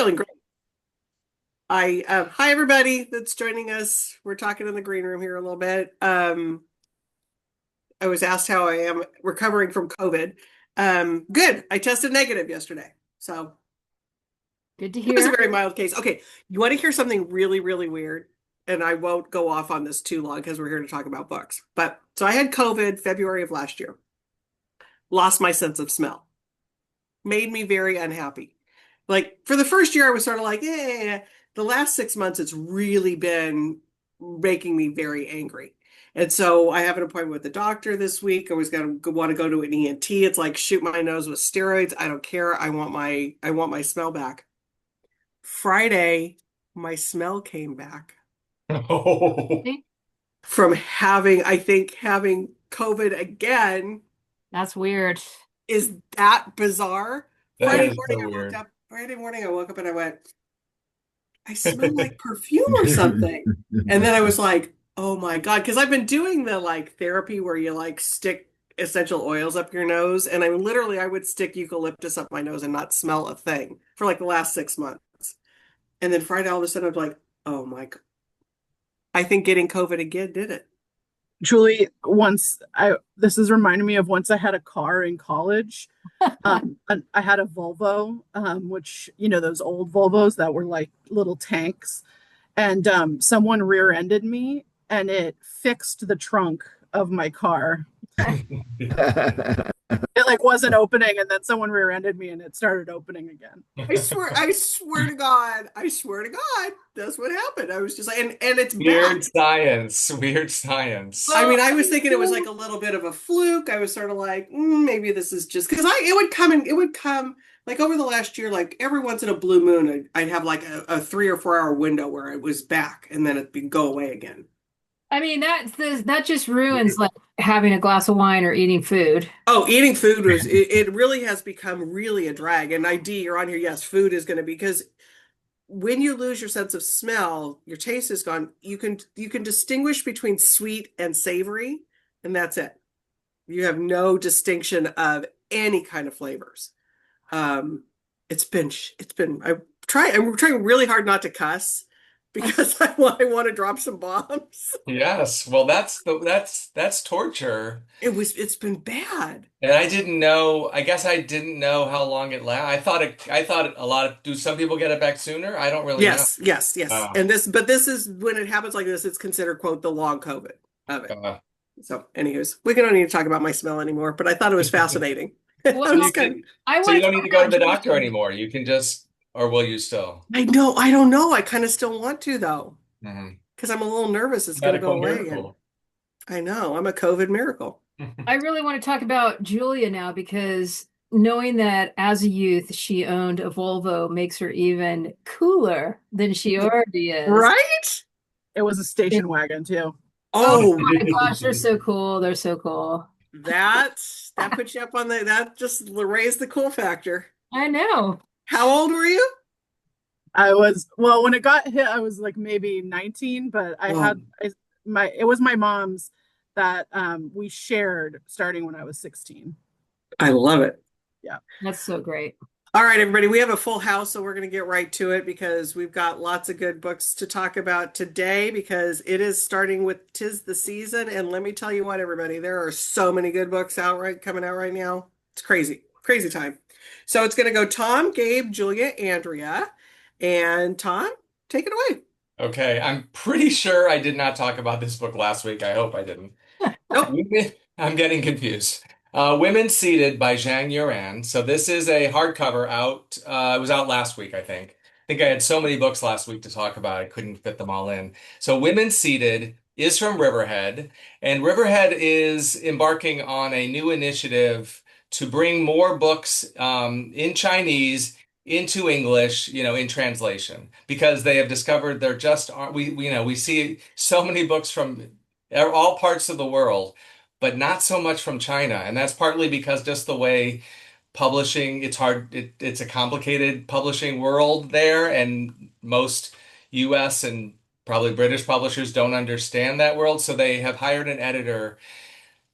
feeling great. Hi everybody that's joining us. We're talking in the green room here a little bit. I was asked how I am recovering from COVID. Good. I tested negative yesterday, so Good to it was a hear. very mild case. Okay, you want to hear something really, really weird? And I won't go off on this too long because we're here to talk about books. But so I had COVID February of last year. Lost my sense of smell. Made me very unhappy. Like for the first year, I was sort of like, yeah. The last 6 months, it's really been making me very angry. And so I have an appointment with the doctor this week. I was gonna want to go to an ENT. It's like shoot my nose with steroids. I don't care. I want my smell back. Friday, my smell came back Oh, from having, I think, having COVID again. That's weird. Is that bizarre? that is so weird. Friday morning, I woke up and I went, I smell like perfume or something. And then I was like, oh my God. Because I've been doing the like therapy where you like stick essential oils up your nose. And I would stick eucalyptus up my nose and not smell a thing for like the last 6 months. And then Friday, all of a sudden, I was like, oh my God. I think getting COVID again did it. Julie, once I this is reminding me of once I had a car in college. And I had a Volvo, which those old Volvos that were like little tanks, and someone rear-ended me, and it fixed the trunk of my car. It like wasn't opening, and then someone rear-ended me, and it started opening again. I swear to God, that's what happened. I was just like, and it's bad. Weird science. Weird science. I Well, mean, I was thinking it was like a little bit of a fluke. I was sort of like, maybe this is just because it would come like over the last year, like every once in a blue moon, I'd have like a 3 or 4 hour window where it was back and then it'd go away again. I mean that just ruins like having a glass of wine or eating food. Oh, eating food it really has become really a drag. And ID, you're on here. Yes, food is going to be because when you lose your sense of smell, your taste is gone. You can distinguish between sweet and savory, and that's it. You have no distinction of any kind of flavors. Um, I'm trying really hard not to cuss because I want to drop some bombs. Yes. Well, that's torture. It's been bad. And I didn't know, I guess I didn't know how long it lasts. I thought a lot of, do some people get it back sooner? I don't really know. Yes, yes, yes. Uh, And this is when it happens like this, it's considered, quote, the long COVID of it. uh, So, anyways, we don't need to talk about my smell anymore, but I thought it was fascinating. so I'm Well, you just kind of, can, I so want you to don't talk need to go to about the doctor Julia. anymore. You can just, or will you still? I don't know. I kind of still want to though, Mhm. because I'm a little nervous it's going to go Medical away again. miracle. I know. I'm a COVID miracle. I really want to talk about Julia now because knowing that as a youth she owned a Volvo makes her even cooler than she already is. Right? It was a station wagon too. Oh Oh, my gosh, they're so cool. They're so cool. that that puts you up on that just raised the cool factor. I know. How old were you? I was well when it got hit. I was like maybe 19, but Oh, it was my mom's that we shared starting when I was 16. I love it. Yeah. That's so great. All right, everybody, we have a full house, so we're going to get right to it because we've got lots of good books to talk about today because it is starting with 'Tis the Season. And let me tell you what, everybody, there are so many good books coming out right now. It's crazy, crazy time. So it's going to go Tom, Gabe, Julia, Andrea, and Tom, take it away. Okay, I'm pretty sure I did not talk about this book last week. I hope I didn't. Nope. I'm getting confused. Women Seated by Zhang Yuran. So this is a hardcover out. It was out last week, I think. I think I had so many books last week to talk about, I couldn't fit them all in. So Women Seated is from Riverhead, and Riverhead is embarking on a new initiative to bring more books in Chinese into English, in translation, because they have discovered there just aren't, we see so many books from all parts of the world but not so much from China. And that's partly because just the way publishing, it's hard, it's a complicated publishing world there, and most US and probably British publishers don't understand that world. So they have hired an editor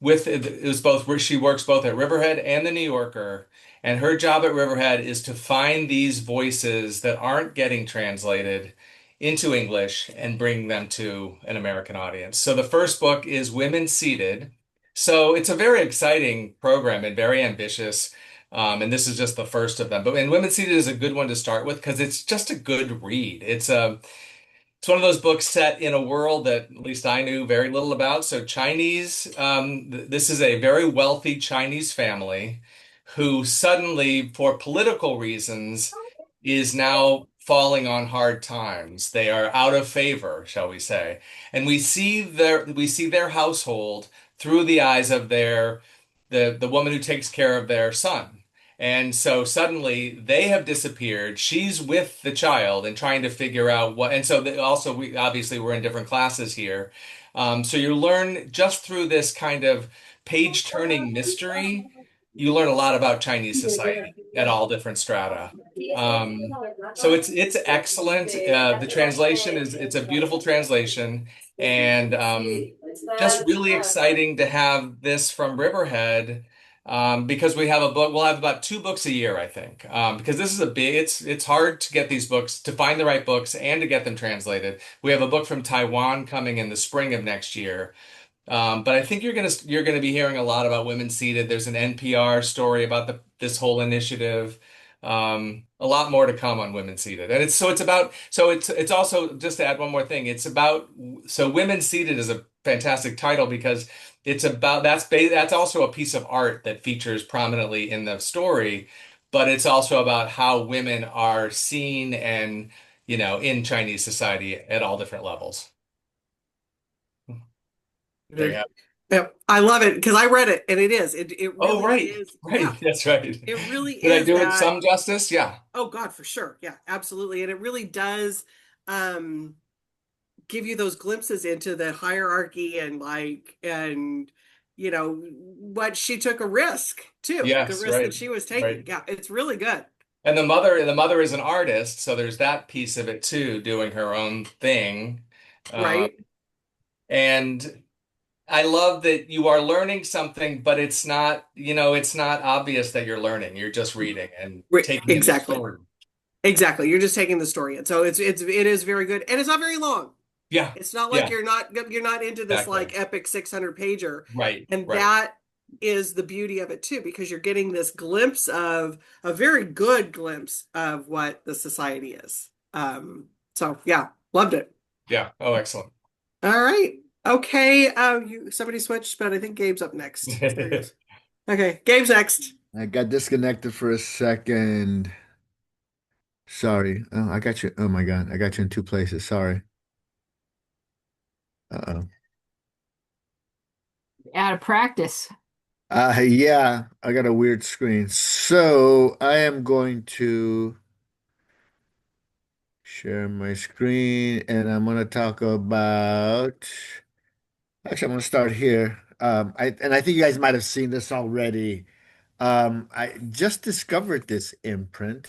with it was both she works both at Riverhead and the New Yorker, And her job at Riverhead is to find these voices that aren't getting translated into English and bring them to an American audience. So the first book is Women Seated. So it's a very exciting program and very ambitious. And this is just the first of them. But and Women Seated is a good one to start with because it's just a good read. It's one of those books set in a world that at least I knew very little about. So Chinese, this is a very wealthy Chinese family who suddenly, for political reasons, is now falling on hard times. They are out of favor, shall we say. And we see their household through the eyes of the woman who takes care of their son. And so suddenly they have disappeared. She's with the child and trying to figure out what. And so also we obviously we're in different classes here. So you learn just through this kind of page turning mystery, you learn a lot about Chinese society at all different strata. Um, so it's excellent. The translation is it's a beautiful translation, and just really exciting to have this from Riverhead. Because we have a book, we'll have about two books a year, I think. Because this is a big, it's hard to get these books, to find the right books and to get them translated. We have a book from Taiwan coming in the spring of next year. But I think you're gonna be hearing a lot about Women Seated. There's an NPR story about this whole initiative. A lot more to come on Women Seated, and it's also just to add one more thing. It's about so Women Seated is a fantastic title because it's about that's also a piece of art that features prominently in the story, but it's also about how women are seen and in Chinese society at all different levels. There you have it. Yeah, I love it because I read it and it Oh, really right. is. Right. Yeah, That's right. it really Did I is do it that. some justice? Yeah. Oh God, for sure. Yeah, absolutely. And it really does um give you those glimpses into the hierarchy and what she took a risk too, the Yes, risk that right. she was taking. Right. Yeah, it's really good. And the mother is an artist, so there's that piece of it too, doing her own thing. Uh, Right? and I love that you are learning something, but it's not obvious that you're learning. You're just reading and taking in the Exactly. story. Exactly. You're just taking the story in. So it is very good. And it's not very long. Yeah. It's not like Yeah. you're not into this Exactly. like epic 600 pager. Right. And Right. that is the beauty of it too, because you're getting this glimpse of a very good glimpse of what the society is. So yeah, loved it. Yeah. Oh, excellent. All right. Okay. Somebody switched, but I think Gabe's up next. There he is. Okay, Gabe's next. I got disconnected for a second. Sorry. Oh, I got you. Oh my God. I got you in two places. Sorry. Uh-oh. Out of practice. Yeah, I got a weird screen. So I am going to share my screen and I'm going to talk about, actually, I'm going to start here. I think you guys might have seen this already. I just discovered this imprint.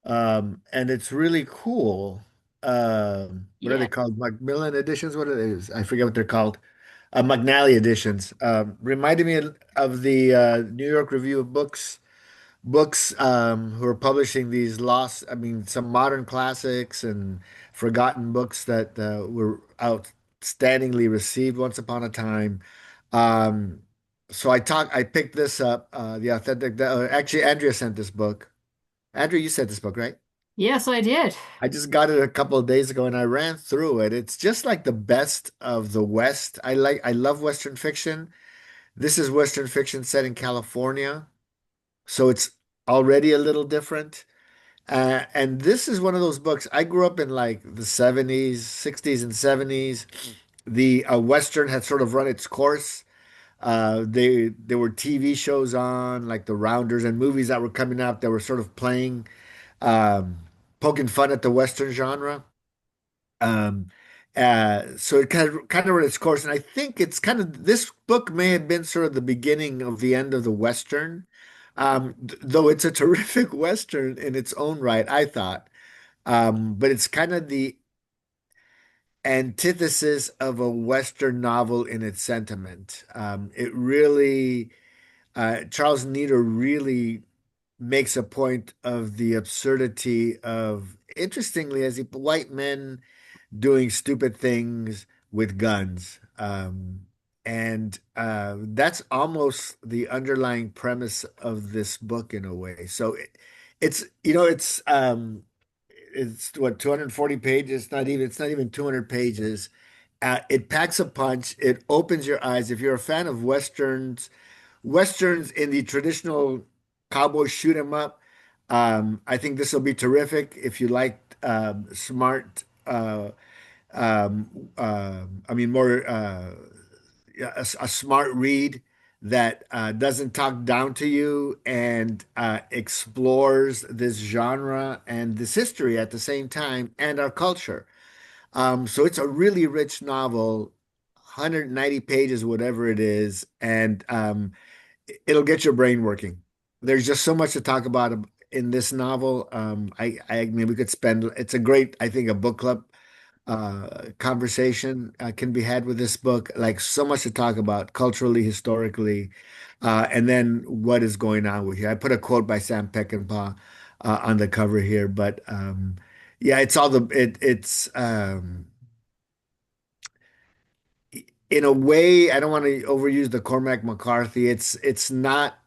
And it's really cool. What are they Yeah. called? Macmillan editions? What it is? I forget what they're called. McNally editions. Reminded me of the New York Review of Books, who are publishing these some modern classics and forgotten books that were outstandingly received once upon a time. Um, so I picked this up, the authentic. Actually, Andrea sent this book. Andrew, you sent this book, right? Yes, I did. I just got it a couple of days ago and I ran through it. It's just like the best of the West. I love Western fiction. This is Western fiction set in California, so it's already a little different. And this is one of those books. I grew up in like the 70s, 60s and 70s. The Western had sort of run its course. There were TV shows on, like The Rounders, and movies that were coming out that were sort of playing, um, poking fun at the Western genre. Um, so it kind of ran its course, and I think it's kind of this book may have been sort of the beginning of the end of the Western, though it's a terrific Western in its own right, I thought. But it's kind of the antithesis of a Western novel in its sentiment. It really Charles Needle really makes a point of the absurdity of, interestingly, as white men doing stupid things with guns. And that's almost the underlying premise of this book in a way. So it's, it's what, 240 pages, it's not even 200 pages. It packs a punch. It opens your eyes. If you're a fan of westerns in the traditional cowboy shoot 'em up, I think this will be terrific. If you like smart, I mean, more a smart read that doesn't talk down to you and explores this genre and this history at the same time and our culture. So it's a really rich novel, 190 pages, whatever it is, and it'll get your brain working. There's just so much to talk about in this novel. I mean, we could spend, it's a great, I think, a book club conversation can be had with this book. Like, so much to talk about culturally, historically, and then what is going on with here. I put a quote by Sam Peckinpah on the cover here, but yeah, it's all it's in a way, I don't want to overuse the Cormac McCarthy. It's not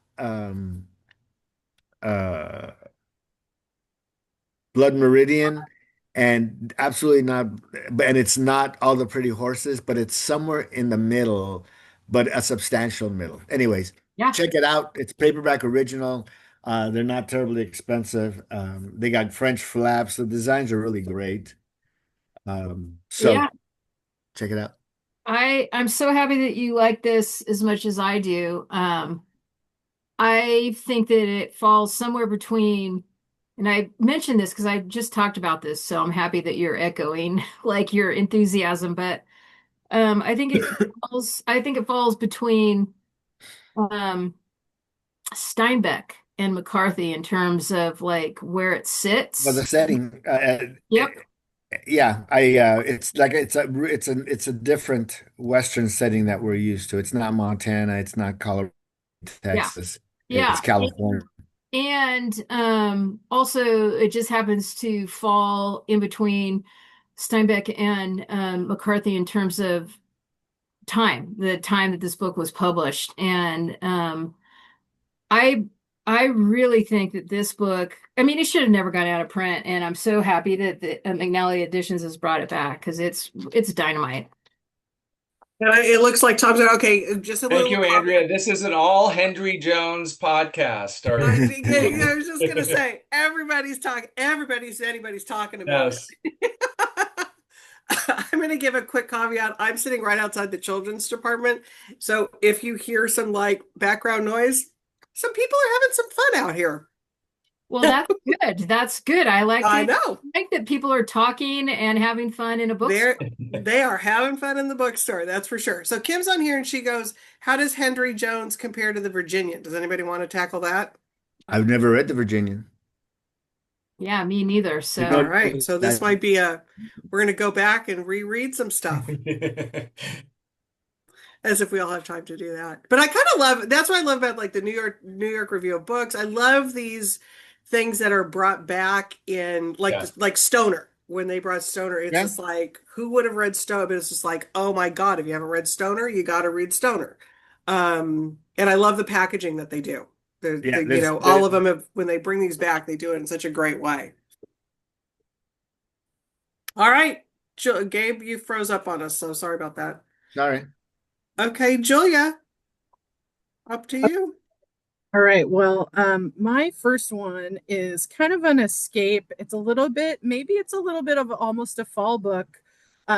uh Blood Meridian, and absolutely not, and it's not All the Pretty Horses, but it's somewhere in the middle, but a substantial middle. Anyways, Yeah. check it out. It's paperback original. They're not terribly expensive. They got French flaps. The designs are really great. So Yeah. check it out. I'm so happy that you like this as much as I do. I think that it falls somewhere between, and I mentioned this because I just talked about this, so I'm happy that you're echoing like your enthusiasm, but I think it falls between um Steinbeck and McCarthy in terms of like where it But the sits. setting, Yep. yeah, it's like it's a different Western setting that we're used to. It's not Montana, it's not Colorado, Yeah. Texas, it's Yeah. California. And also, it just happens to fall in between Steinbeck and McCarthy in terms of time, the time that this book was published. And I I really think that this book, I mean, it should have never gone out of print, and I'm so happy that the McNally Editions has brought it back because it's dynamite. And it looks like Tom's okay. Just a Thank little you, Andrea. This is an all Henry Jones podcast. I was just gonna say everybody's talking. Anybody's talking about Yes. it. I'm gonna give a quick caveat. I'm sitting right outside the children's department, so if you hear some like background noise, some people are having some fun out here. Well, that's good. That's good. I know like that people are talking and having fun in a bookstore. they are having fun in the bookstore. That's for sure. So Kim's on here and she goes, "How does Henry Jones compare to the Virginian?" Does anybody want to tackle that? I've never read the Virginian. Yeah, me neither. You So, All know, right. So this might be we're going to go back and reread some stuff as if we all have time to do that. But I kind of love, that's what I love about like the New York Review of Books. I love these things that are brought back in Yeah. like Stoner. When they brought Stoner, it's Yeah. just like, who would have read Stoner? But it's just like, oh my God, if you haven't read Stoner, you got to read Stoner. And I love the packaging that they do. Yeah, All of them have, when they bring these back, they do it in such a great way. All right, Gabe, you froze up on us, so sorry about that. sorry. Okay, Julia, up to you. All right. Well, my first one is kind of an escape. Maybe it's a little bit of almost a fall book,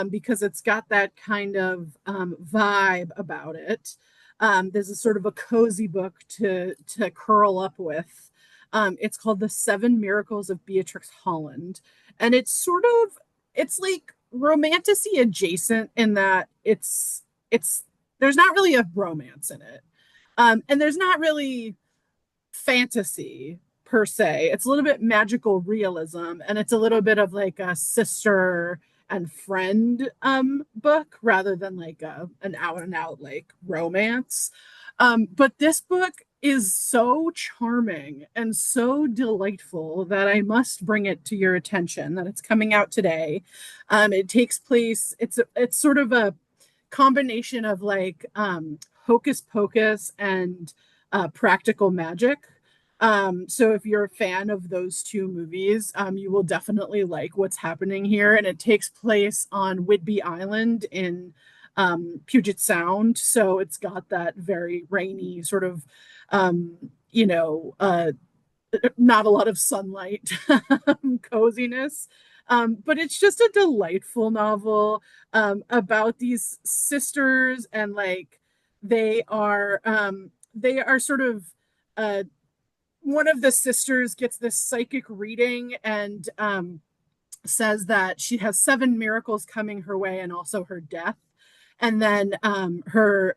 because it's got that kind of vibe about it. This is sort of a cozy book to curl up with. It's called The Seven Miracles of Beatrix Holland, and it's like romantasy adjacent in that it's there's not really a romance in it, and there's not really fantasy per se. It's a little bit magical realism, and it's a little bit of like a sister and friend book rather than like an out and out like romance. But this book is so charming and so delightful that I must bring it to your attention that it's coming out today. It takes place, it's sort of a combination of like hocus pocus and practical magic. So if you're a fan of those two movies, you will definitely like what's happening here. And it takes place on Whidbey Island in Puget Sound. So it's got that very rainy sort of, um, you know, uh, not a lot of sunlight coziness. But it's just a delightful novel about these sisters and like they are sort of uh, one of the sisters gets this psychic reading and says that she has seven miracles coming her way and also her death. And then her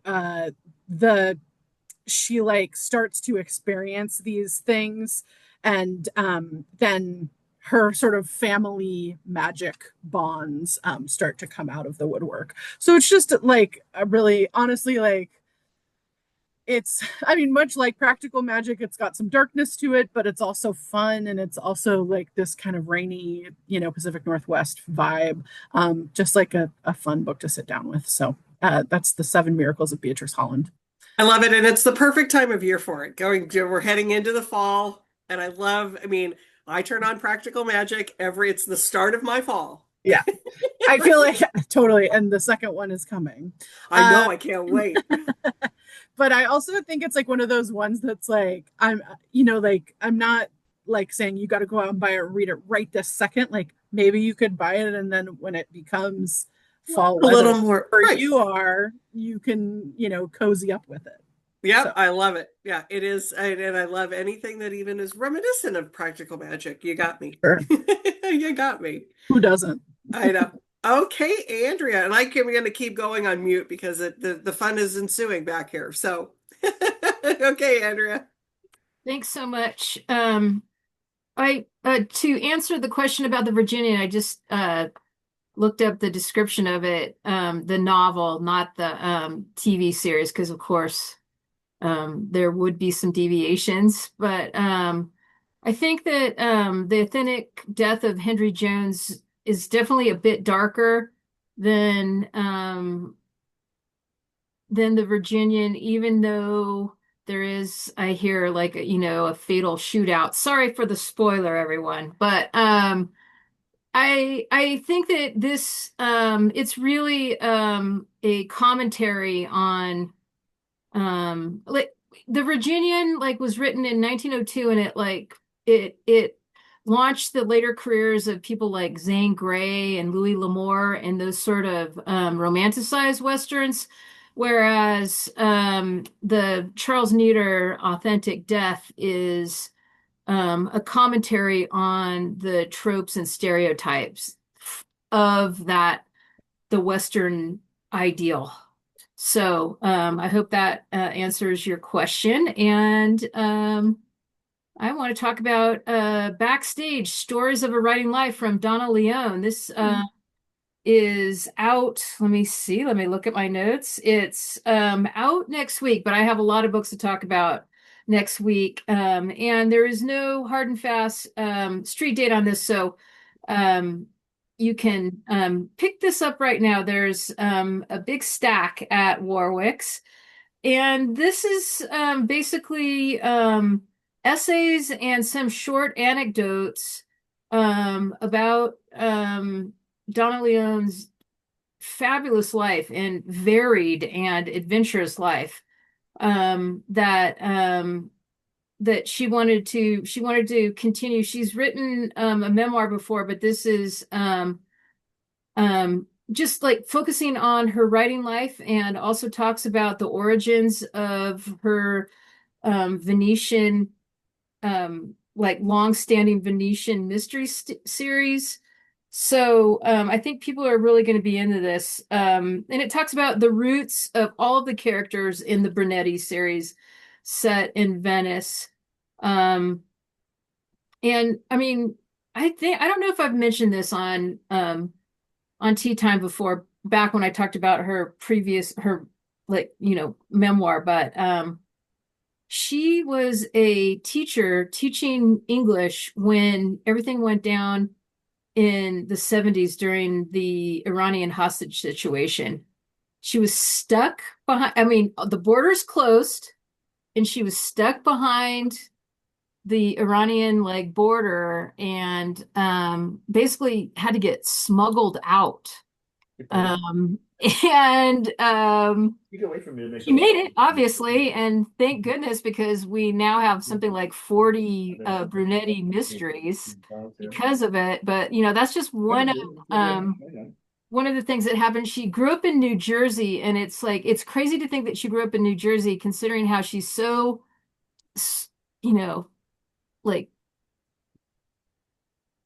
the she like starts to experience these things and then her sort of family magic bonds start to come out of the woodwork. So it's just like a really honestly like it's I mean much like practical magic, it's got some darkness to it, but it's also fun and it's also like this kind of rainy, Pacific Northwest vibe. Just like a fun book to sit down with. So that's The Seven Miracles of Beatrice Holland. I love it, and it's the perfect time of year for it. We're heading into the fall, and I mean, I turn on Practical Magic it's the start of my fall. Yeah, I feel like totally. And the second one is coming. I know, I can't wait. But I also think it's like one of those ones that's like, I'm not like saying you got to go out and buy it or read it right this second. Like maybe you could buy it and then when it becomes fall A little weather more, where right. you can, cozy up with it. Yep, So. I love it. Yeah, it is. And I love anything that even is reminiscent of Practical Magic. You got me. Sure. You got me. Who doesn't? I know. Okay, Andrea, and we're going to keep going on mute because the fun is ensuing back here. So, okay, Andrea. Thanks so much. I to answer the question about the Virginian, I just looked up the description of it, the novel, not the TV series, because of course there would be some deviations. But I think that the authentic death of Henry Jones is definitely a bit darker than the Virginian, even though there is, I hear like a fatal shootout. Sorry for the spoiler, everyone, but I think that this it's really a commentary on like the Virginian was written in 1902 and it launched the later careers of people like Zane Grey and Louis L'Amour and those sort of romanticized westerns, whereas the Charles Neater Authentic Death is a commentary on the tropes and stereotypes of the Western ideal. So I hope that answers your question. And I want to talk about Backstage Stories of a Writing Life from Donna Leone. This is out. Let me see. Let me look at my notes. It's out next week, but I have a lot of books to talk about next week. And there is no hard and fast street date on this. So you can pick this up right now. There's a big stack at Warwick's. And this is basically essays and some short anecdotes about Donna Leone's fabulous life and varied and adventurous life that she wanted to continue. She's written a memoir before, but this is just like focusing on her writing life and also talks about the origins of her Venetian long-standing Venetian mystery series. So I think people are really going to be into this. And it talks about the roots of all of the characters in the Brunetti series set in Venice. And I mean, I don't know if I've mentioned this on Tea Time before, back when I talked about her memoir, but She was a teacher teaching English when everything went down in the 70s during the Iranian hostage situation. She was stuck behind, I mean, the borders closed, and she was stuck behind the Iranian like border, and basically had to get smuggled out. Um and You get away from me to make She made it, obviously, and thank goodness, because we now have something like 40 Brunetti mysteries because of it. But that's just one of the things that happened. She grew up in New Jersey, and it's crazy to think that she grew up in New Jersey, considering how she's so, you know, like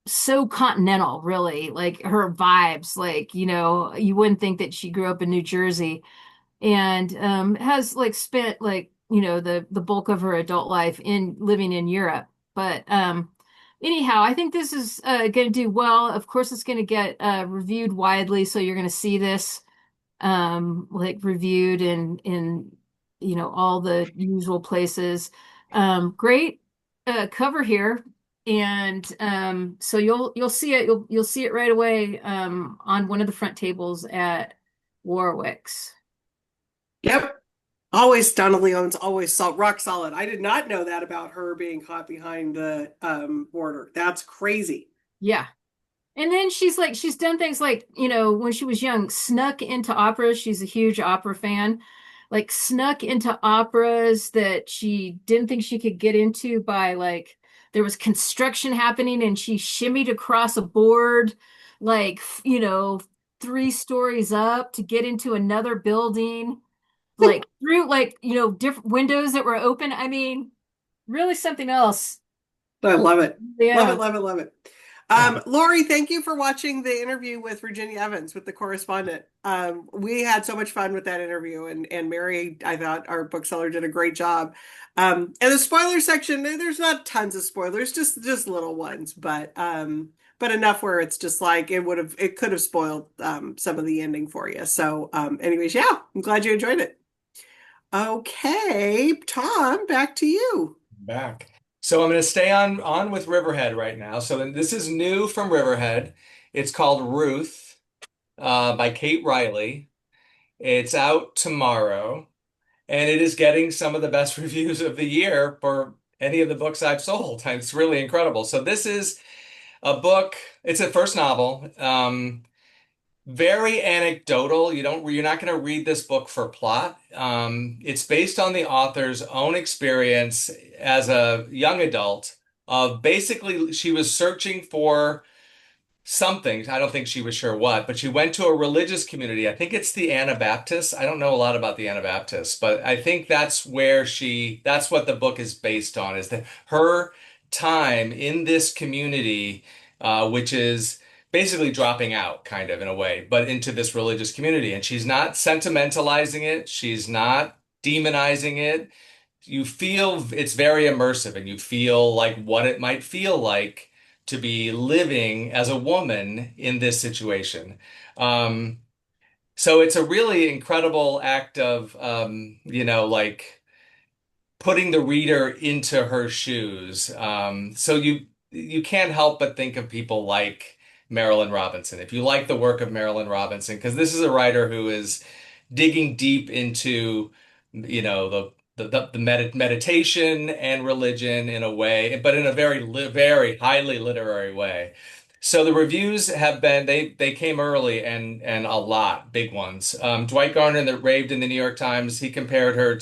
so continental, really. Like her vibes, like, you wouldn't think that she grew up in New Jersey, and has like spent like the bulk of her adult life in living in Europe. But anyhow, I think this is going to do well. Of course, it's going to get reviewed widely, so you're going to see this like reviewed in all the usual places. Great cover here. And so you'll see it, you'll see it right away on one of the front tables at Warwick's. Yep. Always Donna Leon's always rock solid. I did not know that about her being caught behind the border. That's crazy. Yeah. And then she's done things like, when she was young, snuck into operas. She's a huge opera fan. Like snuck into operas that she didn't think she could get into by like there was construction happening, and she shimmied across a board like, 3 stories up to get into another building, like through like, different windows that were open. I mean, really something else. I love it. Love Yeah. it, love it, love it. Lori, thank you for watching the interview with Virginia Evans, with the correspondent. We had so much fun with that interview, and Mary, I thought our bookseller did a great job. And the spoiler section, there's not tons of spoilers, just little ones, but enough where it's just like it could have spoiled some of the ending for you. So, anyways, yeah, I'm glad you enjoyed it. Okay, Tom, back to you. Back. So I'm going to stay on with Riverhead right now. So then this is new from Riverhead. It's called Ruth by Kate Riley. It's out tomorrow, and it is getting some of the best reviews of the year for any of the books I've sold. And it's really incredible. So this is a book. It's a first novel. Very anecdotal. You're not going to read this book for plot. It's based on the author's own experience as a young adult of basically she was searching for something. I don't think she was sure what, but she went to a religious community. I think it's the Anabaptists. I don't know a lot about the Anabaptists, but I think that's that's what the book is based on, is that her time in this community, which is basically dropping out kind of in a way, but into this religious community. And she's not sentimentalizing it. She's not demonizing it. You feel it's very immersive, and you feel like what it might feel like to be living as a woman in this situation. Um, so it's a really incredible act of, like putting the reader into her shoes. So you can't help but think of people like Marilyn Robinson. If you like the work of Marilyn Robinson, because this is a writer who is digging deep into, the meditation and religion in a way, but in a very highly literary way. So the reviews have been they came early, and a lot big ones. Dwight Garner that raved in the New York Times, he compared her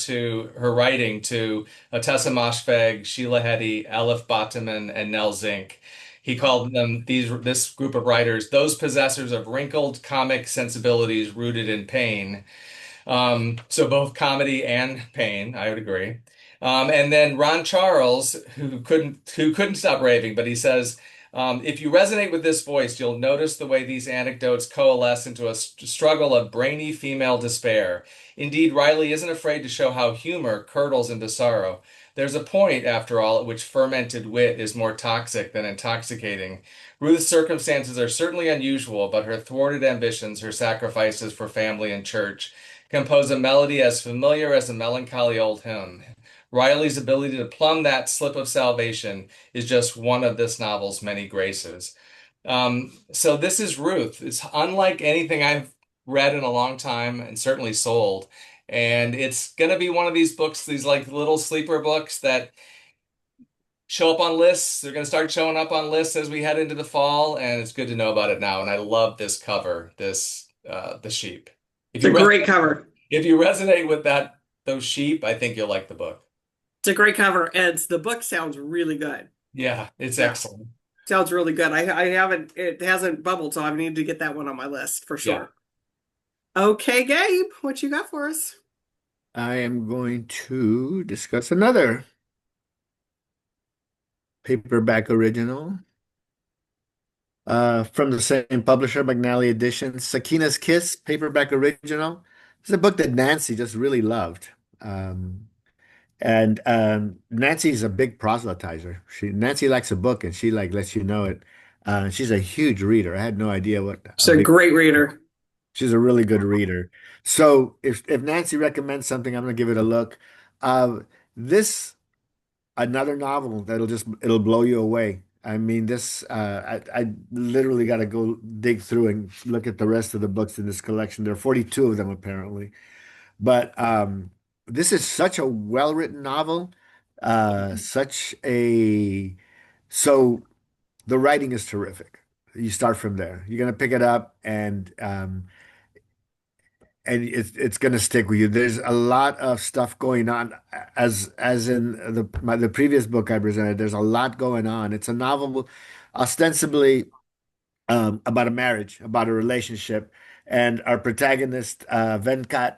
writing to Ottessa Moshfegh, Sheila Heti, Elif Batuman, and Nell Zink. He called them this group of writers those possessors of wrinkled comic sensibilities rooted in pain. So both comedy and pain, I would agree. And then Ron Charles, who couldn't stop raving, but he says, if you resonate with this voice, you'll notice the way these anecdotes coalesce into a struggle of brainy female despair. Indeed, Riley isn't afraid to show how humor curdles into sorrow. There's a point, after all, at which fermented wit is more toxic than intoxicating. Ruth's circumstances are certainly unusual, but her thwarted ambitions, her sacrifices for family and church, compose a melody as familiar as a melancholy old hymn. Riley's ability to plumb that slip of salvation is just one of this novel's many graces. So this is Ruth. It's unlike anything I've read in a long time and certainly sold. And it's going to be one of these books, these like little sleeper books that show up on lists. They're going to start showing up on lists as we head into the fall, and it's good to know about it now. And I love this cover, this the sheep. If It's a you great cover. if you resonate with those sheep, I think you'll like the book. It's a great cover, and the book sounds really good. Yeah, it's Yeah, excellent. sounds really good. I haven't, it hasn't bubbled, so I need to get that one on my list for Yeah. sure. Okay, Gabe, what you got for us? I am going to discuss another paperback original from the same publisher, McNally Editions, Sakina's Kiss, paperback original. It's a book that Nancy just really loved. Um, and Nancy's a big proselytizer. Nancy likes a book and she like lets you know it. She's a huge reader. I had no idea what She's a a big great reader. she's a really good reader. So if Nancy recommends something, I'm gonna give it a look. This another novel it'll blow you away. I mean, this I literally got to go dig through and look at the rest of the books in this collection. There are 42 of them apparently, but this is such a well-written novel. Such a so the writing is terrific. You start from there. You're gonna pick it up and it's going to stick with you. There's a lot of stuff going on, as in the previous book I presented. There's a lot going on. It's a novel, ostensibly about a marriage, about a relationship, and our protagonist Venkat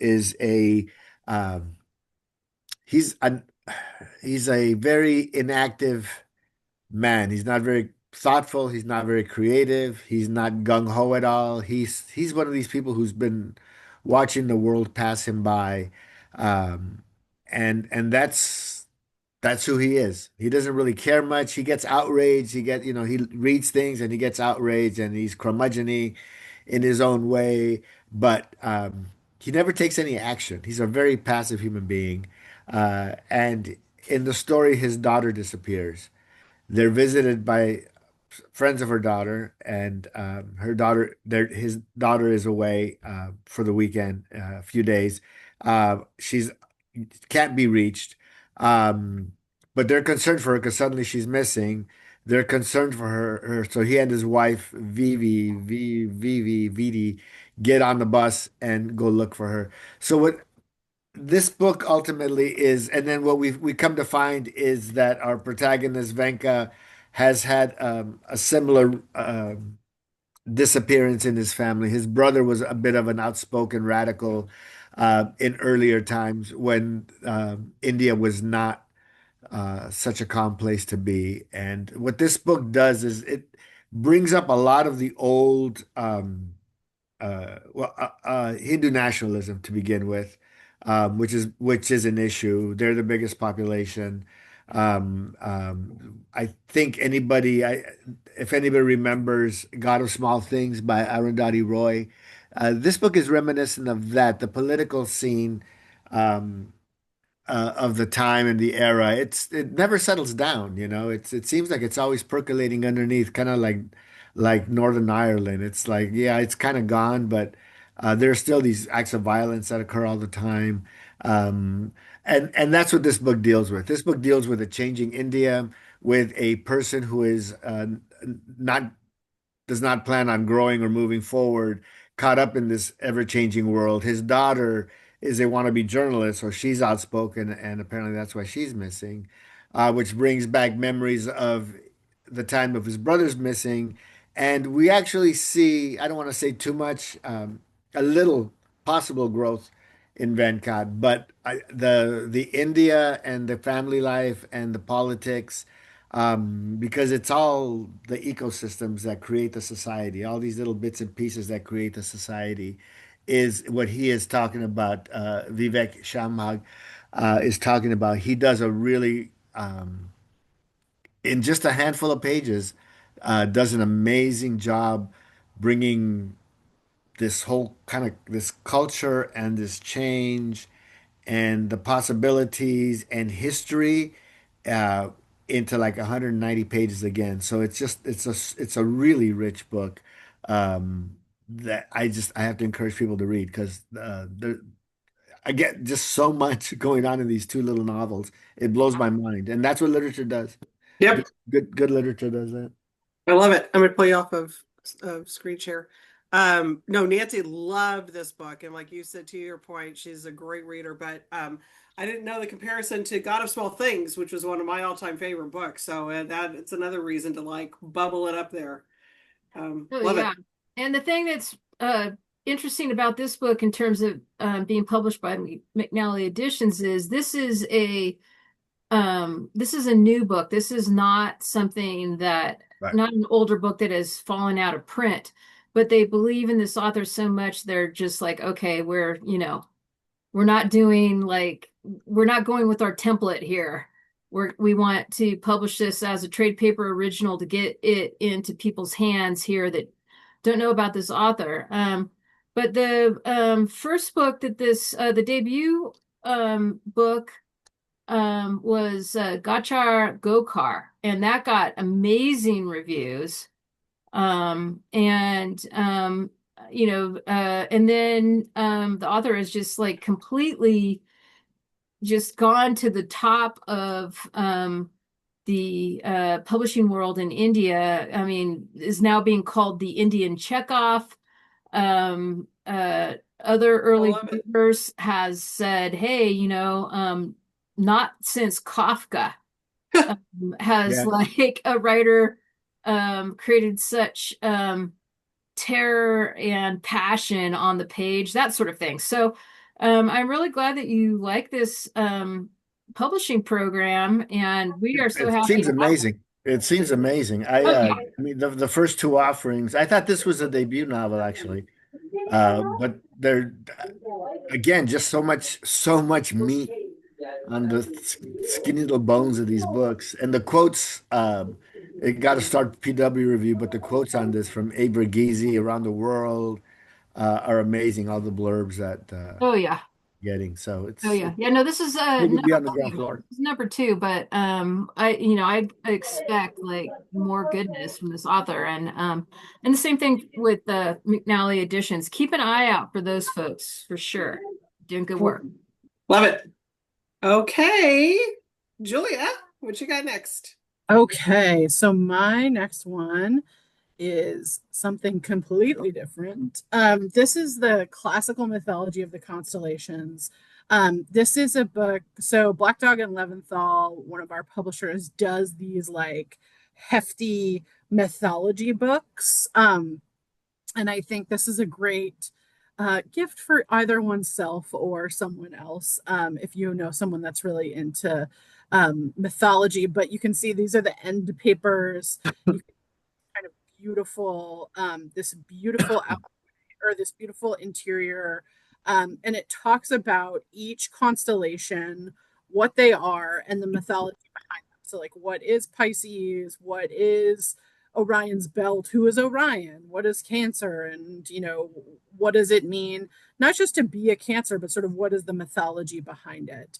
is a um, he's a he's a very inactive man. He's not very thoughtful. He's not very creative. He's not gung ho at all. He's one of these people who's been watching the world pass him by, um, and that's who he is. He doesn't really care much. He gets outraged. He reads things and he gets outraged and he's curmudgeon-y in his own way, but he never takes any action. He's a very passive human being, and in the story, his daughter disappears. They're visited by friends of her daughter, and his daughter is away for the weekend, a few days. She's can't be reached, um, but they're concerned for her because suddenly she's missing. They're concerned for so he and his wife Vidi, get on the bus and go look for her. So what this book ultimately is, and then what we come to find is that our protagonist Venka has had a similar disappearance in his family. His brother was a bit of an outspoken radical in earlier times when India was not such a calm place to be. And what this book does is it brings up a lot of the old Hindu nationalism to begin with, which is an issue. They're the biggest population. I think if anybody remembers God of Small Things by Arundhati Roy, this book is reminiscent of that. The political scene um, of the time and the era. It never settles down, you know. It seems like it's always percolating underneath, kind of like Northern Ireland. It's like, yeah, it's kind of gone, but there are still these acts of violence that occur all the time. Um, and that's what this book deals with. This book deals with a changing India, with a person who is not does not plan on growing or moving forward, caught up in this ever-changing world. His daughter is a wannabe journalist, so she's outspoken, and apparently that's why she's missing, which brings back memories of the time of his brother's missing. And we actually see, I don't want to say too much, a little possible growth in Venkat, but the India and the family life and the politics, because it's all the ecosystems that create the society, all these little bits and pieces that create the society, is what he is talking about. Vivek Shamhag is talking about. He does a really, in just a handful of pages, does an amazing job bringing this whole kind of this culture and this change and the possibilities and history uh, into like 190 pages again. So it's a really rich book that I have to encourage people to read because there I get just so much going on in these two little novels. It blows my mind, and that's what literature does. Yep. Good literature does that. I love it. I'm going to play off of screen share. No, Nancy loved this book. And like you said, to your point, she's a great reader, but I didn't know the comparison to God of Small Things, which was one of my all-time favorite books. So that it's another reason to like bubble it up there. Oh Love yeah. it. And the thing that's interesting about this book in terms of being published by McNally Editions is this is a new book. This is not something that Right. not an older book that has fallen out of print, but they believe in this author so much they're just like, okay, we're not doing like we're not going with our template here. We want to publish this as a trade paper original to get it into people's hands here that don't know about this author. But the first book that the debut book was Gachar Gokar, and that got amazing reviews. And and then the author has just like completely just gone to the top of the publishing world in India. I mean, is now being called the Indian Chekhov. Other early love it. readers has said, hey, not since Kafka has Yeah. like a writer created such terror and passion on the page, that sort of thing. So I'm really glad that you like this publishing program, and we are so It happy seems to have amazing. It seems amazing. okay. I mean, the first two offerings, I thought this was a debut novel actually, but they're again just so much meat on the skinny little bones of these books, and the quotes. It got to start PW review, but the quotes on this from Abre Geezy around the world are amazing. All the blurbs that Oh yeah. getting, so Oh it's yeah. Yeah, no, this is good to be number on the ground two. floor. This is number two, but I expect like more goodness from this author, and the same thing with the McNally editions. Keep an eye out for those folks for sure. Doing good work. Love it. Okay. Julia, what you got next? Okay, so my next one is something completely different. This is the classical mythology of the constellations. This is a book. So Black Dog and Leventhal, one of our publishers, does these like hefty mythology books. And I think this is a great gift for either oneself or someone else, if you know someone that's really into mythology. But you can see these are the end papers. You kind of beautiful, this beautiful or this beautiful interior. And it talks about each constellation, what they are, and the mythology behind them. So, like, what is Pisces? What is Orion's belt? Who is Orion? What is Cancer? And, what does it mean? Not just to be a Cancer, but sort of what is the mythology behind it?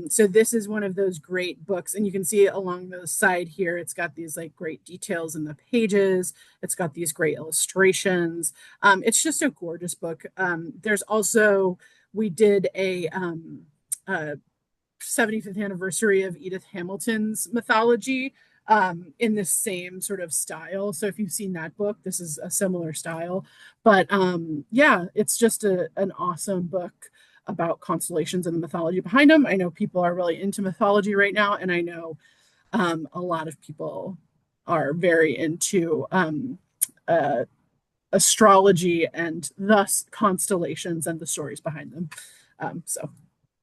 So this is one of those great books, and you can see along the side here, it's got these like great details in the pages. It's got these great illustrations. It's just a gorgeous book. There's also, we did a 75th anniversary of Edith Hamilton's mythology in this same sort of style. So if you've seen that book, this is a similar style. But yeah, it's just an awesome book about constellations and the mythology behind them. I know people are really into mythology right now, and I know a lot of people are very into astrology and thus constellations and the stories behind them. So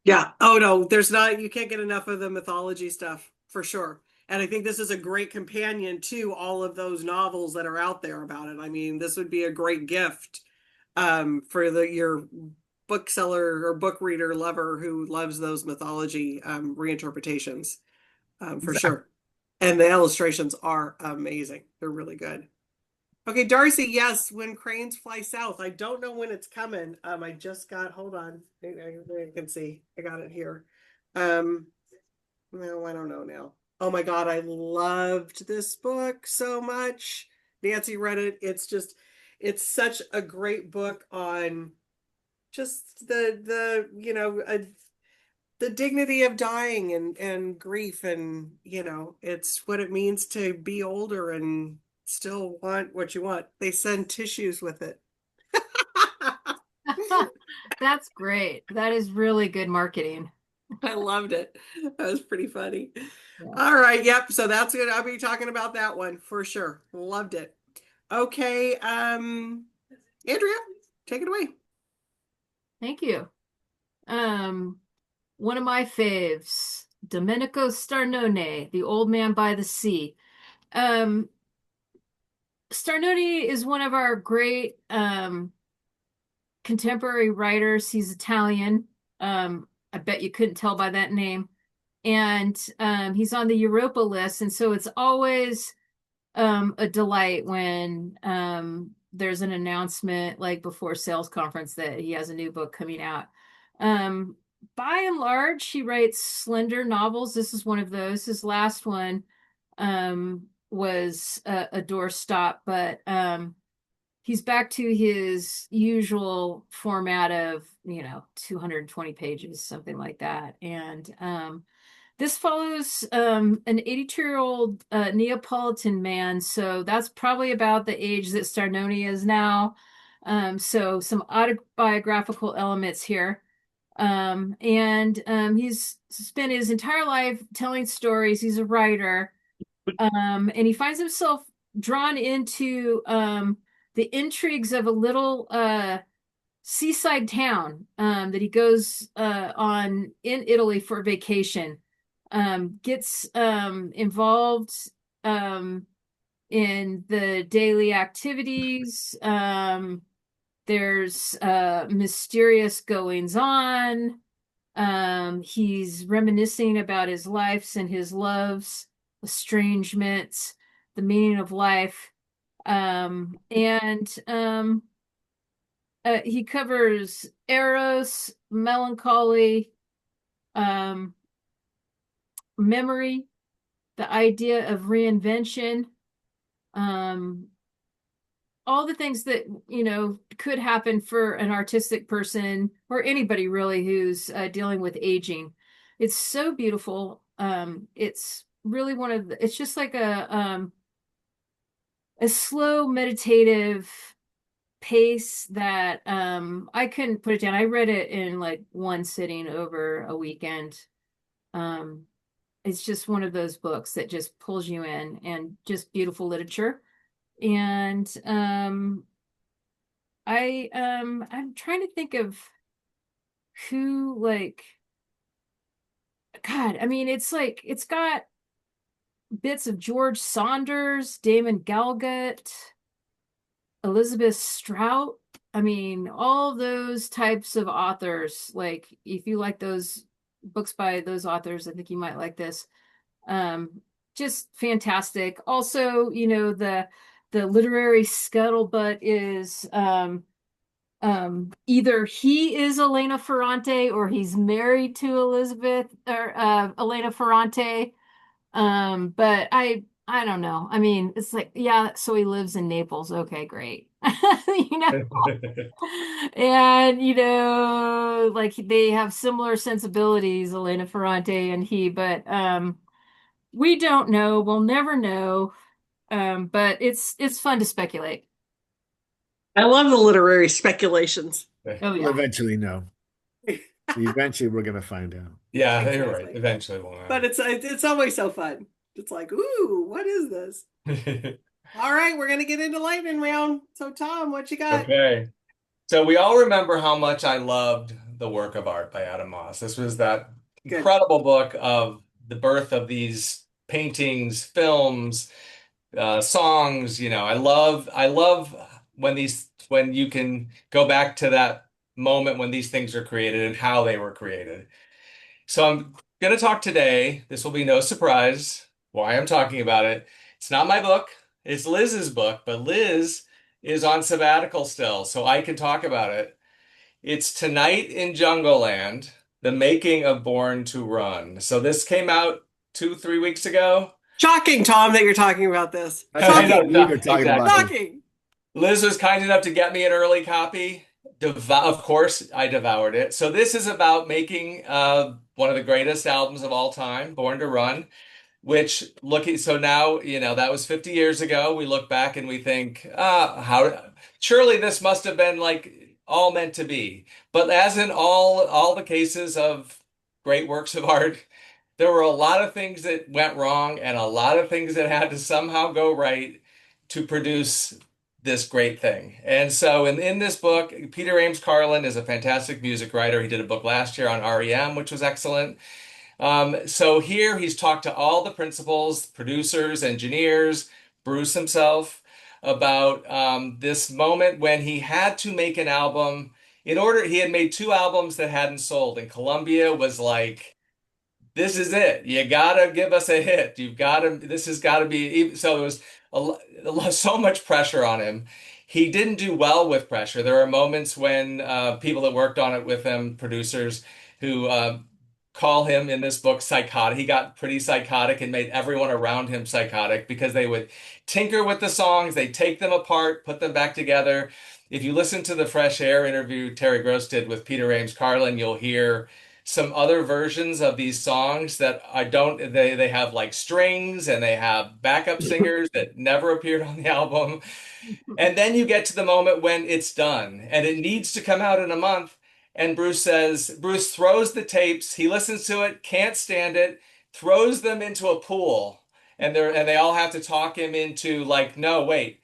Yeah. Oh no, you can't get enough of the mythology stuff for sure. And I think this is a great companion to all of those novels that are out there about it. I mean, this would be a great gift for your bookseller or book reader lover who loves those mythology reinterpretations for exactly. sure. And the illustrations are amazing. They're really good. Okay, Darcy, yes, When Cranes Fly South. I don't know when it's coming. I just got, hold on. I can see. I got it here. Um, no, I don't know now. Oh my God, I loved this book so much. Nancy read it. It's such a great book on just the dignity of dying and grief, and it's what it means to be older and still want what you want. They send tissues with it. That's great. That is really good marketing. I loved it. That was pretty funny. Yeah. All right, yep. So that's good. I'll be talking about that one for sure. Loved it. Okay, Andrea, take it away. Thank you. Um, One of my faves, Domenico Starnone, The Old Man by the Sea. Um, Starnone is one of our great contemporary writers. He's Italian. I bet you couldn't tell by that name. And he's on the Europa list, and so it's always a delight when there's an announcement like before sales conference that he has a new book coming out. Um, by and large, he writes slender novels. This is one of those. His last one was a doorstop, but he's back to his usual format of 220 pages, something like that. And this follows an 82-year-old Neapolitan man, so that's probably about the age that Starnoni is now. So some autobiographical elements here. And he's spent his entire life telling stories. He's a writer. And he finds himself drawn into the intrigues of a little seaside town that he goes on in Italy for vacation. Gets involved in the daily activities. There's mysterious goings on. He's reminiscing about his lives and his loves, estrangements, the meaning of life. And he covers eros, melancholy, memory, the idea of reinvention, um, all the things that could happen for an artistic person or anybody really who's dealing with aging. It's so beautiful. It's really it's just like a slow meditative pace that I couldn't put it down. I read it in like one sitting over a weekend. It's just one of those books that just pulls you in, and just beautiful literature. And I'm trying to think of who, like, God, I mean, it's like it's got bits of George Saunders, Damon Galgut, Elizabeth Strout. I mean, all those types of authors. Like, if you like those books by those authors, I think you might like this. Just fantastic. Also, the literary scuttlebutt is either he is Elena Ferrante or he's married to Elizabeth or Elena Ferrante. But I don't know. I mean, it's like, yeah, so he lives in Naples. Okay, great. You know, and like they have similar sensibilities, Elena Ferrante and he, but we don't know. We'll never know. But it's fun to speculate. I love the literary speculations. Oh We'll yeah. eventually know. Eventually, we're gonna find out. Yeah, you're Exactly. right. Eventually we'll know. But it's always so fun. It's like, ooh, what is this? All right, we're gonna get into lightning round. So Tom, what you got? Okay. So we all remember how much I loved The Work of Art by Adam Moss. This was that Good. incredible book of the birth of these paintings, films, songs. I love when you can go back to that moment when these things are created and how they were created. So I'm going to talk today. This will be no surprise why I'm talking about it. It's not my book. It's Liz's book, but Liz is on sabbatical still, so I can talk about it. It's Tonight in Jungleland, The Making of Born to Run. So this came out 2, 3 weeks ago. Shocking, Tom, that you're talking about this. I I can't know, Shocking. believe you're talking about exactly. this. Shocking. Liz was kind enough to get me an early copy. Of course, I devoured it. So this is about making one of the greatest albums of all time, Born to Run, which looking so now, that was 50 years ago. We look back and we think, how surely this must have been like all meant to be. But as in all the cases of great works of art, there were a lot of things that went wrong and a lot of things that had to somehow go right to produce this great thing. And so in this book, Peter Ames Carlin is a fantastic music writer. He did a book last year on REM, which was excellent. So here he's talked to all the principals, producers, engineers, Bruce himself, about this moment when he had to make an album. He had made 2 albums that hadn't sold, and Columbia was like, this is it. You gotta give us a hit. This has got to be. So there was so much pressure on him. He didn't do well with pressure. There are moments when people that worked on it with him, producers, who call him in this book psychotic. He got pretty psychotic and made everyone around him psychotic because they would tinker with the songs, they take them apart, put them back together. If you listen to the Fresh Air interview Terry Gross did with Peter Ames Carlin, you'll hear some other versions of these songs that I don't they have like strings and they have backup singers that never appeared on the album. And then you get to the moment when it's done and it needs to come out in a month. And Bruce throws the tapes, he listens to it, can't stand it, throws them into a pool. And they all have to talk him into like, no, wait.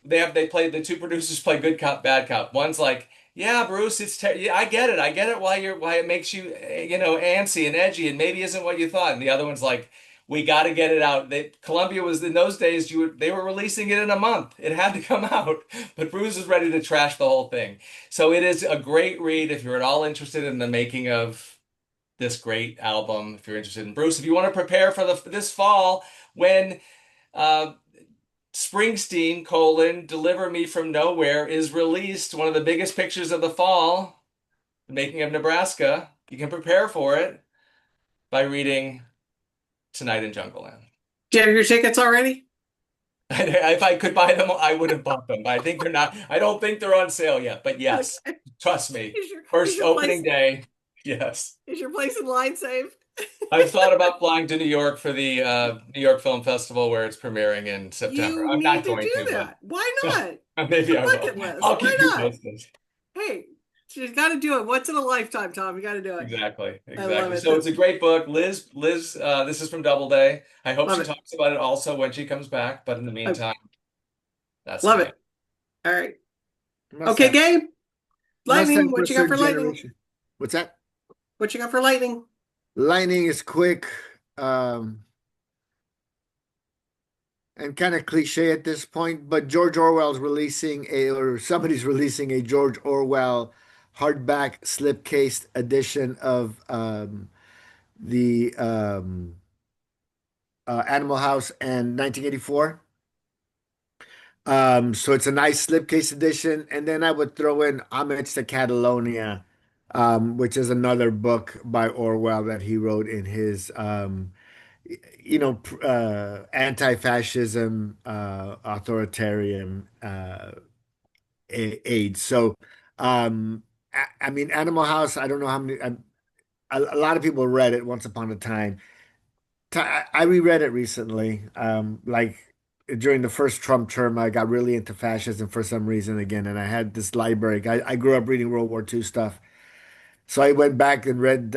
The 2 producers play good cop, bad cop. One's like, yeah, Bruce, yeah, I get it. I get it why it makes you, antsy and edgy and maybe isn't what you thought. And the other one's like, we got to get it out. Columbia was in those days, they were releasing it in a month. It had to come out, but Bruce was ready to trash the whole thing. So it is a great read if you're at all interested in the making of this great album. If you're interested in Bruce, if you want to prepare for this fall when uh, Springsteen, Deliver Me from Nowhere is released, one of the biggest pictures of the fall, The Making of Nebraska. You can prepare for it by reading Tonight in Jungleland. Do you have your tickets already? If I could buy them, I would have bought them, but I think they're not. I don't think they're on sale yet. But yes, Okay. trust me. Is your First opening place, day, yes. is your place in line safe? I've thought about flying to New York for the New York Film Festival where it's premiering in September. You I'm need not to going do to, that. Why not? but maybe I Bucket will. list. I'll Why keep you not? posted. Hey, you got to do it. Once in a lifetime, Tom. You got to do it. Exactly, I love exactly. it. So it's a great book. Liz, this is from Doubleday. I hope Love she it. talks about it also when she comes back. But in the meantime, that's Love mine. it. All right. Must Okay, have- Gabe. must Lightning. have What you got certain for lightning? generation. What's that? What you got for lightning? Lightning is quick, and kind of cliche at this point, but George Orwell's somebody's releasing a George Orwell hardback slipcase edition of the Animal House and 1984. So it's a nice slipcase edition, and then I would throw in Homage to Catalonia, which is another book by Orwell that he wrote in his anti-fascism, authoritarian age. So, I mean, Animal House. I don't know how many. A lot of people read it once upon a time. I reread it recently. Like during the first Trump term, I got really into fascism for some reason again, and I had this library. I grew up reading World War II stuff. So I went back and read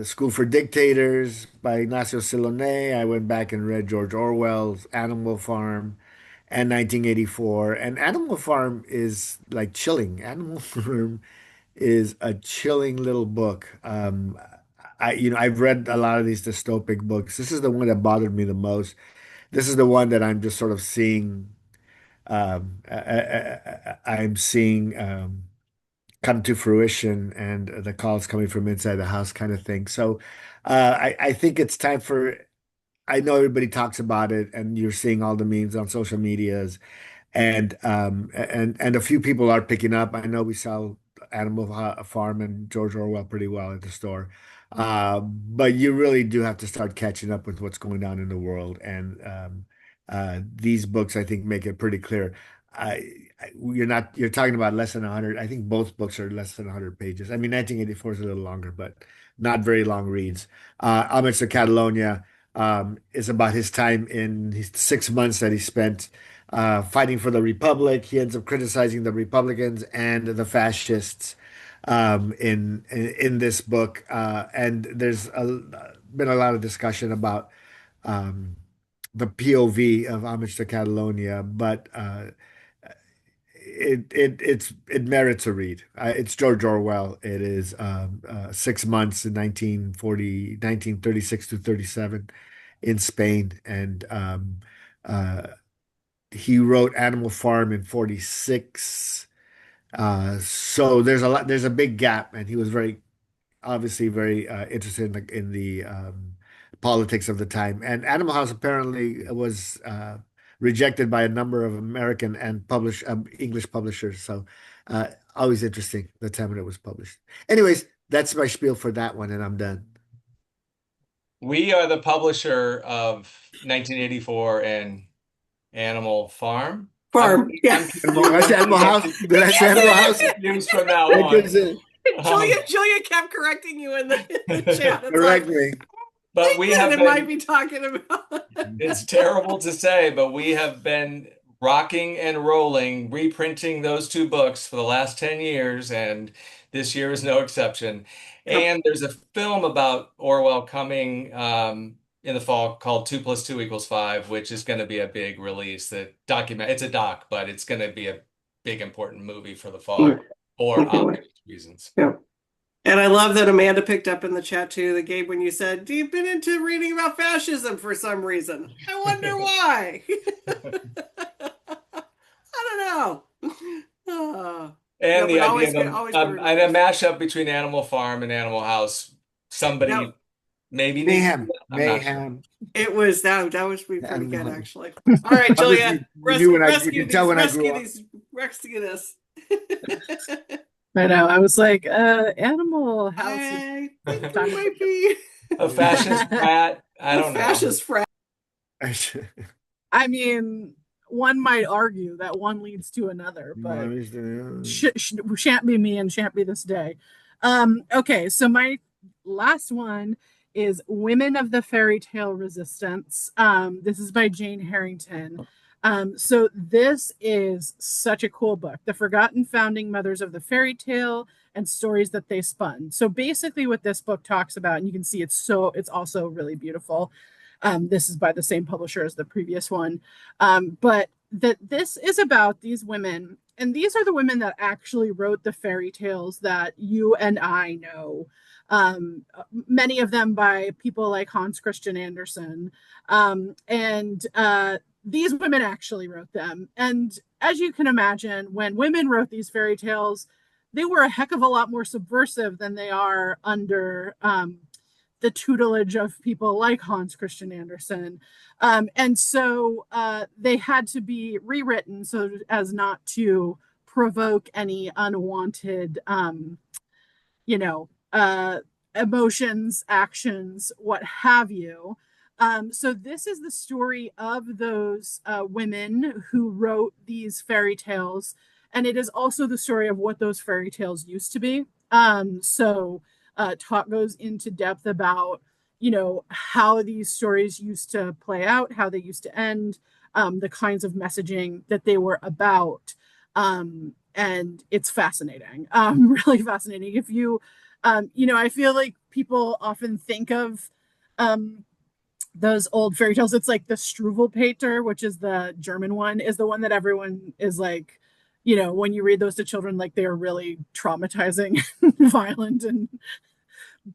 School for Dictators by Ignacio Silone. I went back and read George Orwell's Animal Farm and 1984. And Animal Farm is like chilling. Animal Farm is a chilling little book. I've read a lot of these dystopic books. This is the one that bothered me the most. This is the one that I'm just sort of seeing. I'm seeing. Come to fruition and the calls coming from inside the house kind of thing. So I think it's time for I know everybody talks about it, and you're seeing all the memes on social medias, and a few people are picking up. I know we sell Farm and George Orwell pretty well at the store, but you really do have to start catching up with what's going on in the world, and these books I think make it pretty clear. You're talking about less than 100. I think both books are less than 100 pages. I mean, 1984 is a little longer, but not very long reads. Homage to Catalonia is about his time in his 6 months that he spent fighting for the Republic. He ends up criticizing the Republicans and the fascists in this book, and been a lot of discussion about um, the POV of Homage to Catalonia, but it merits a read. It's George Orwell. It is 6 months in 1936 to 37 in Spain, and uh, he wrote Animal Farm in 46. So there's a big gap, and he was obviously very interested in the politics of the time. And Animal House apparently was rejected by a number of American and English publishers. So always interesting the time when it was published. Anyways, that's my spiel for that one, and I'm done. We are the publisher of 1984 and Animal Farm. Farm. Yeah. Did I say Animal House? Did I say Animal House? News from now What on. is it? Julia kept correcting you in the chat. It's Correct like, me. But we have it might been, be talking about. it's terrible to say, but we have been rocking and rolling, reprinting those two books for the last 10 years, and this year is no exception. And there's a film about Orwell coming in the fall called 2 + 2 = 5, which is going to be a big release. It's a doc, but it's going to be a big important movie for the fall for obvious reasons. Yeah. And I love that Amanda picked up in the chat too, that Gabe, when you said, you've been into reading about fascism for some reason. I wonder why. I don't know. And the but idea of always a mashup between Animal Farm and Animal House. Somebody No. maybe Mayhem. I'm not sure. Mayhem. It was that was pretty Animal good House. actually. All right, Julia, You can tell when I grew up. rescue this. I know. I was like, Animal House. I think it might be A fascist brat. I don't know. fascist frat. I mean, one might argue that one leads to another, but shan't be me and shan't be this day. Okay, so my last one is Women of the Fairy Tale Resistance. This is by Jane Harrington. So this is such a cool book. The Forgotten Founding Mothers of the Fairy Tale and Stories That They Spun. So basically what this book talks about, and you can see it's also really beautiful. This is by the same publisher as the previous one. But this is about these women, and these are the women that actually wrote the fairy tales that you and I know. Many of them by people like Hans Christian Andersen. These women actually wrote them. And as you can imagine, when women wrote these fairy tales, they were a heck of a lot more subversive than they are under the tutelage of people like Hans Christian Andersen. And so they had to be rewritten so as not to provoke any unwanted, emotions, actions, what have you. So this is the story of those women who wrote these fairy tales, and it is also the story of what those fairy tales used to be. Talk goes into depth about, how these stories used to play out, how they used to end, the kinds of messaging that they were about. And it's fascinating, really fascinating. If you, I feel like people often think of those old fairy tales. It's like the Struwwelpeter, which is the German one, is the one that everyone is like, when you read those to children, like they're really traumatizing, violent,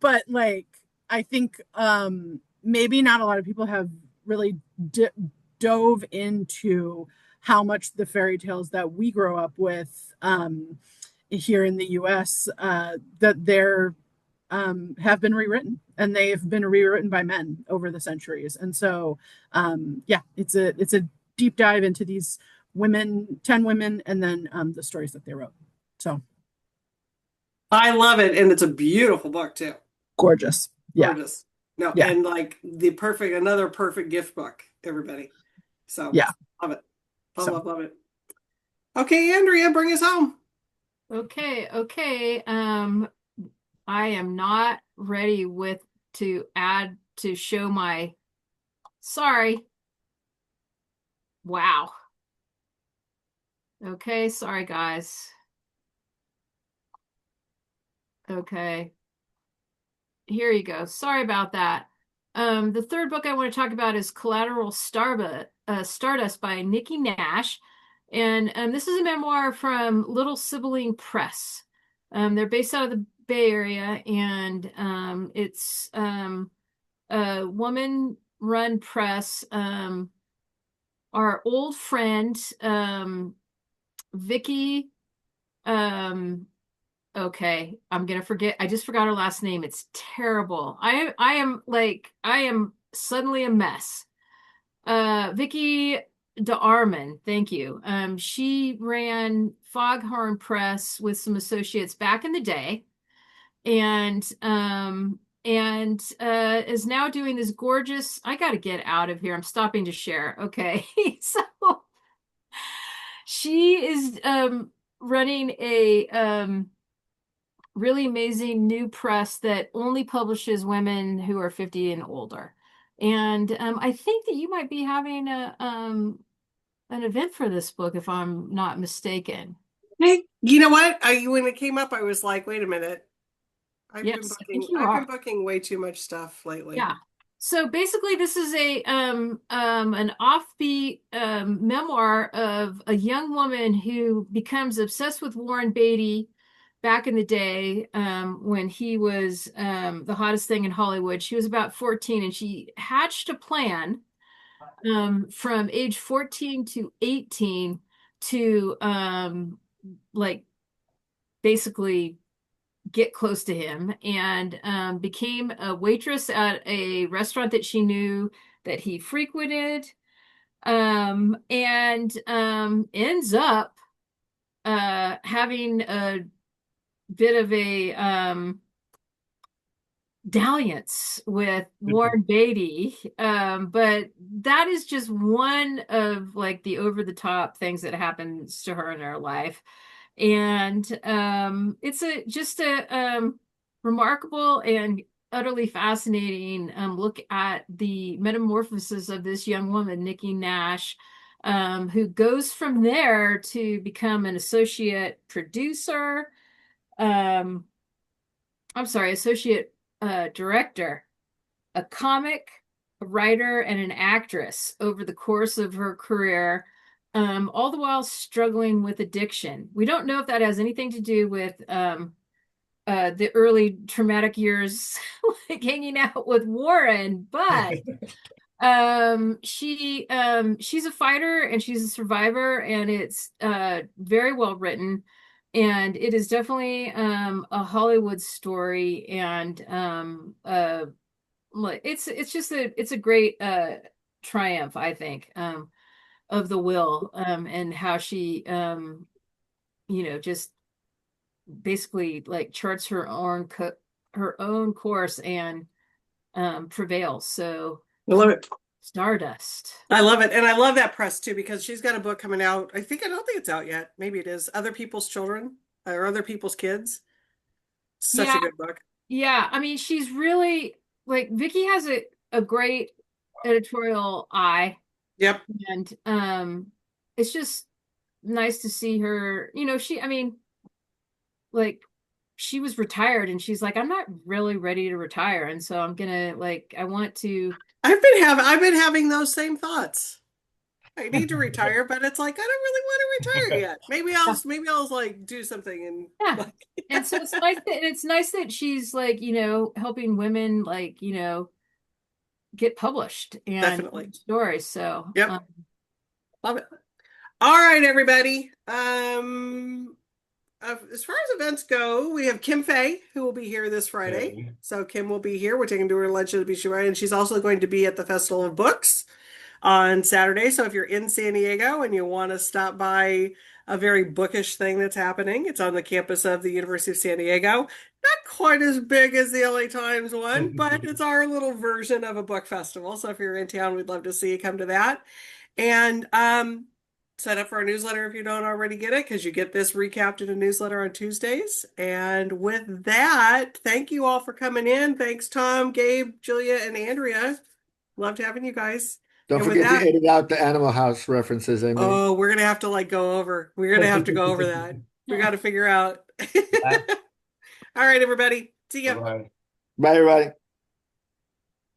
but like I think maybe not a lot of people have really dove into how much the fairy tales that we grow up with here in the U.S. That they're have been rewritten, and they've been rewritten by men over the centuries. And so, yeah, it's a deep dive into these women, 10 women, and then the stories that they wrote. So I love it, and it's a beautiful book too. gorgeous. Yeah. Gorgeous. No, Yeah. and like another perfect gift book, everybody. So Yeah. love it. Love, So. love it. Okay, Andrea, bring us home. Okay, okay. I am not ready to show my, sorry. Wow. Okay, sorry guys. Okay. Here you go. Sorry about that. The third book I want to talk about is Collateral Stardust by Nikki Nash. And this is a memoir from Little Sibylline Press. They're based out of the Bay Area, and it's a woman-run press. Our old friend, Vicky, okay, I'm gonna forget. I just forgot her last name. It's terrible. I am suddenly a mess. Vicky DeArmond, thank you. She ran Foghorn Press with some associates back in the day, and is now doing this gorgeous. I got to get out of here. I'm stopping to share. Okay, so she is running a really amazing new press that only publishes women who are 50 and older. And I think that you might be having an event for this book, if I'm not mistaken. Hey, you know what? When it came up, I was like, wait a minute. Yes, I think you I've are. been booking way too much stuff lately. Yeah. So basically, this is an offbeat memoir of a young woman who becomes obsessed with Warren Beatty back in the day, when he was the hottest thing in Hollywood. She was about 14, and she hatched a plan from age 14 to 18 to like basically get close to him, and became a waitress at a restaurant that she knew that he frequented, and ends up having a bit of a dalliance with Warren Beatty. But that is just one of like the over the top things that happens to her in her life. And it's just a remarkable and utterly fascinating look at the metamorphosis of this young woman, Nikki Nash, who goes from there to become an associate producer. I'm sorry, associate director, a comic, a writer, and an actress over the course of her career, all the while struggling with addiction. We don't know if that has anything to do with the early traumatic years, like hanging out with Warren, but she's a fighter and she's a survivor, and it's very well written. And it is definitely a Hollywood story, and it's a great triumph, I think, of the will, and how she just basically like charts her own course and prevails. So I love it. Stardust. I love it. And I love that press too, because she's got a book coming out. I don't think it's out yet. Maybe it is. Other People's Children or Other People's Kids. Such a good book. Yeah. I mean, she's really like Vicky has a great editorial eye. Yep. And it's just nice to see her, she was retired, and she's like, I'm not really ready to retire. And so I'm gonna I want to. I've been having those same thoughts. I need to retire, but it's like I don't really want to retire yet. Maybe I'll like do something and yeah. And so it's nice that she's helping women get published and definitely stories. So yep. Love it. All right, everybody. as far as events go, we have Kim Fay, who will be here this Friday. Okay. So Kim will be here. We're taking to her lunch at the Beach Friday, and she's also going to be at the Festival of Books on Saturday. So if you're in San Diego and you want to stop by a very bookish thing that's happening, it's on the campus of the University of San Diego. Not quite as big as the LA Times one, but it's our little version of a book festival. So if you're in town, we'd love to see you come to that. And sign up for our newsletter if you don't already get it, because you get this recapped in a newsletter on Tuesdays. And with that, thank you all for coming in. Thanks, Tom, Gabe, Julia, and Andrea. Loved having you guys. Don't And with forget that, to edit out the Animal House references, Amy. oh, we're gonna have to go over. We're gonna have to go over that. We got to figure out. All right, everybody. See ya. Bye-bye. Bye, everybody.